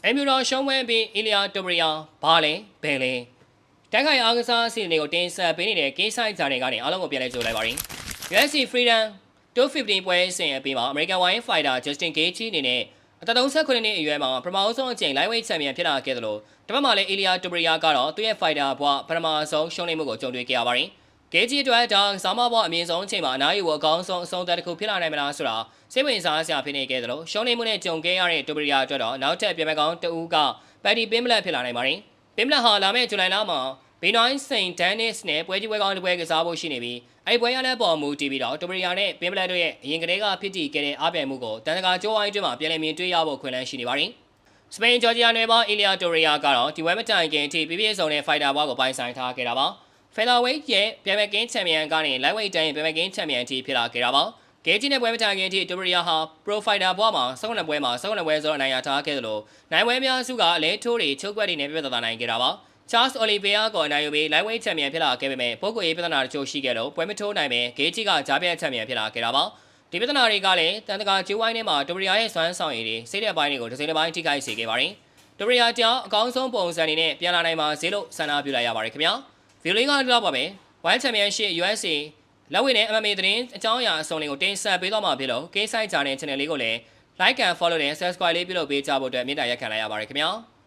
အိမ်မြူတော်ရှုံးပွဲပြီးအီလီယာတိုဘရီယာဘာလဲဘယ်လဲတိုက်ခိုက်အားကစားအစီအစဉ်တွေကိုတင်ဆက်ပေးနေတဲ့ကိစ္စဂျာနယ်ကနေအားလုံးကိုပြန်လဲကြိုလိုက်ပါရစေ UFC Freedom 250ပွဲစဉ်အပြီးမှာ American Wine Fighter Justin Gaethje အနေနဲ့အသက်39နှစ်အရွယ်မှာပထမဆုံးအကြိမ် Lightweight Champion ဖြစ်လာခဲ့သလိုတပတ်မှလည်း Ilia Topuria ကတော့သူ့ရဲ့ Fighter ဘဝပထမဆုံးရှုံးနိမ့်မှုကိုကြုံတွေ့ခဲ့ရပါတယ်Gaethje အတွက်ဒါဇာမဘဝအမြင့်ဆုံးအချိန်မှာအနားယူဖို့အကောင်းဆုံးအဆုံးသတ်တစ်ခုဖြစ်လာနိုင်မလားဆိုတာစိတ်ဝင်စားစရာဖြစ်နေခဲ့သလိုရှုံးနိမ့်မှုနဲ့ကြုံခဲ့ရတဲ့ Topuria အတွက်တော့နောက်ထပ်ပြန်မဲ့ကောင်းတဦးက Paddy Pimblett ဖြစ်လာနိုင်ပါတယ်။ Pimblett ဟာလာမယ့်ဇူလိုင်လမှာ Benoit Saint Denis နဲ့ပွဲကြီးပွဲကောင်းတစ်ပွဲကစားဖို့ရှိနေပြီးအဲ့ပွဲရတဲ့ပေါ်မူတည်ပြီးတော့ Topuria နဲ့ Pimblett တို့ရဲ့အရင်ကတည်းကဖြစ်တည်ခဲ့တဲ့အားပြိုင်မှုကိုတန်တကာကြိုးဝိုင်းအတွင်းမှာပြန်လည်မြင်တွေ့ရဖို့ခွင့်လန်းရှိနေပါတယ်။စပိန်ဂျော်ဂျီယာနယ်ပေါင်း Ilia Topuria ကတော့ဒီပွဲမတိုင်ခင်အထိပြည့်ပြည့်စုံတဲ့ Fighter ဘွားကိုပိုင်ဆိုင်ထားခဲ့တာပါ။ Featherweight ရဲ့ပြိုင်ပွဲကင်းချန်ပီယံကနေ Lightweight တိုင်းပြိုင်ပွဲကင်းချန်ပီယံအထိဖြစ်လာခဲ့တာပါ။ Gaethje နဲ့ပွဲမတိုင်ခင်အထိ Topuria ဟာ Pro Fighter ဘွားမှာ12ပွဲမှာ12ပွဲဆိုအနိုင်ရထားခဲ့သလိုနိုင်ပွဲများစုကအလဲထိုးတွေချုပ်ကွက်တွေနဲ့ပြပြတသားနိုင်ခဲ့တာပါ။ Charles Oliveira ကိုအနိုင်ယူပြီး Lightweight Champion ဖြစ်လာခဲ့ပေမဲ့ပုဂ္ဂိုလ်ရေးပြဿနာတချို့ရှိခဲ့လို့ပွဲမထိုးနိုင်ပဲ Gaethje ကကြားပြတ် Champion ဖြစ်လာခဲ့တာပါ။ဒီပြဿနာတွေကလည်းတန်တကာကျိုးဝိုင်းထဲမှာ Topuria ရဲ့စွမ်းဆောင်ရည်တွေစိတ်သက်ပိုင်းတွေကိုတစ်စိမ်တစ်ပိုင်းထိခိုက်စေခဲ့ပါတယ်။ Topuria ကြောင့်အကောင်းဆုံးပုံစံတွေနဲ့ပြန်လာနိုင်မှာဈေးလို့ဆန္ဒပြုလိုက်ရပါတယ်ခင်ဗျာ။ ဗီဒီယိုလေးကတော့ပါပဲ။ World Championship USA လက်ဝဲနဲ့ MMA သတင်းအကြောင်းအရာအစုံလေးကိုတင်ဆက်ပေးသွားမှာဖြစ်လို့ K-Site Channel လေးကိုလည်း Like and Follow နဲ့ Subscribe လေးပြုလုပ်ပေးကြဖို့အတွက်မေတ္တာရပ်ခံလိုက်ရပါတယ်ခင်ဗျာ။